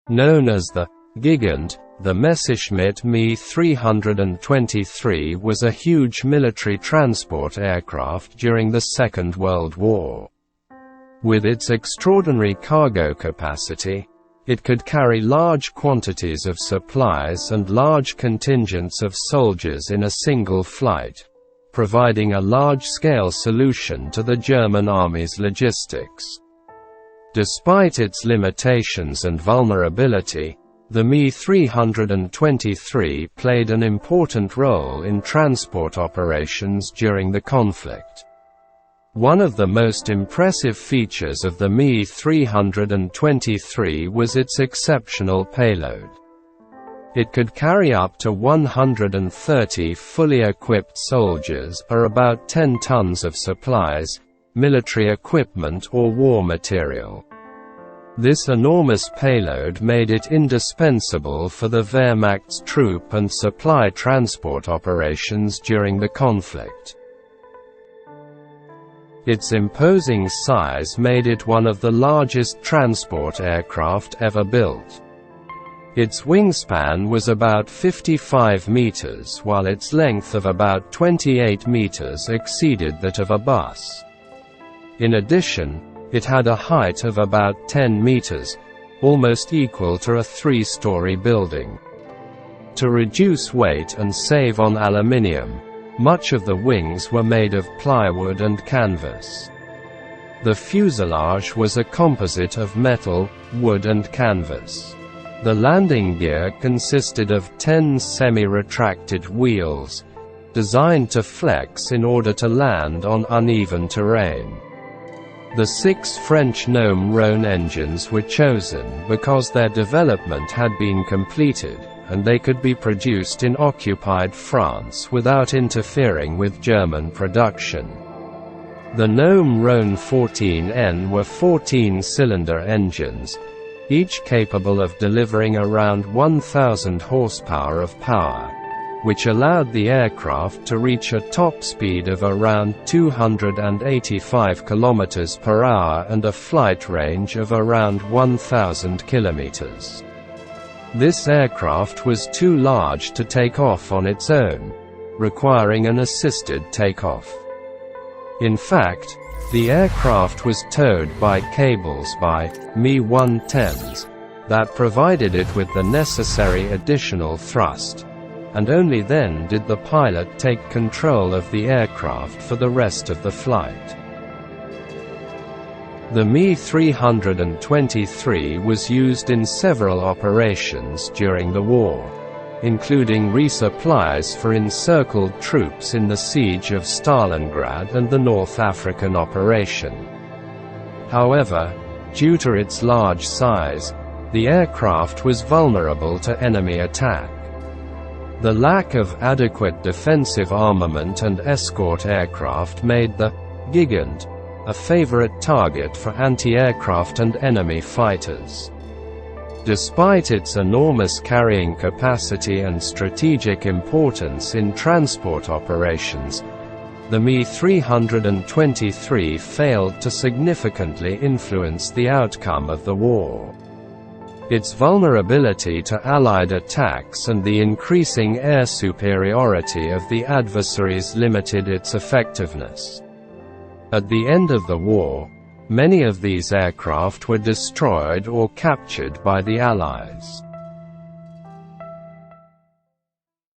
Known as the Gigant, the Messerschmitt Me 323 was a huge military transport aircraft during the Second World War. With its extraordinary cargo capacity, it could carry large quantities of supplies and large contingents of soldiers in a single flight, providing a large-scale solution to the German army's logistics. Despite its limitations and vulnerability, the Me 323 played an important role in transport operations during the conflict. One of the most impressive features of the Me 323 was its exceptional payload. It could carry up to 130 fully equipped soldiers or about 10 tons of supplies, military equipment or war material. This enormous payload made it indispensable for the Wehrmacht's troop and supply transport operations during the conflict. Its imposing size made it one of the largest transport aircraft ever built. Its wingspan was about 55 meters, while its length of about 28 meters exceeded that of a bus. In addition, it had a height of about 10 meters, almost equal to a three-story building. To reduce weight and save on aluminium, much of the wings were made of plywood and canvas. The fuselage was a composite of metal, wood and canvas. The landing gear consisted of 10 semi-retracted wheels, designed to flex in order to land on uneven terrain. The 6 French Gnome Rhone engines were chosen because their development had been completed, and they could be produced in occupied France without interfering with German production. The Gnome Rhone 14N were 14-cylinder engines, each capable of delivering around 1,000 horsepower of power, which allowed the aircraft to reach a top speed of around 285 km per hour and a flight range of around 1,000 km. This aircraft was too large to take off on its own, requiring an assisted takeoff. In fact, the aircraft was towed by cables by Me-110s that provided it with the necessary additional thrust, and only then did the pilot take control of the aircraft for the rest of the flight. The Me 323 was used in several operations during the war, including resupplies for encircled troops in the siege of Stalingrad and the North African operation. However, due to its large size, the aircraft was vulnerable to enemy attack. The lack of adequate defensive armament and escort aircraft made the Gigant a favorite target for anti-aircraft and enemy fighters. Despite its enormous carrying capacity and strategic importance in transport operations, the Me 323 failed to significantly influence the outcome of the war. Its vulnerability to Allied attacks and the increasing air superiority of the adversaries limited its effectiveness. At the end of the war, many of these aircraft were destroyed or captured by the Allies.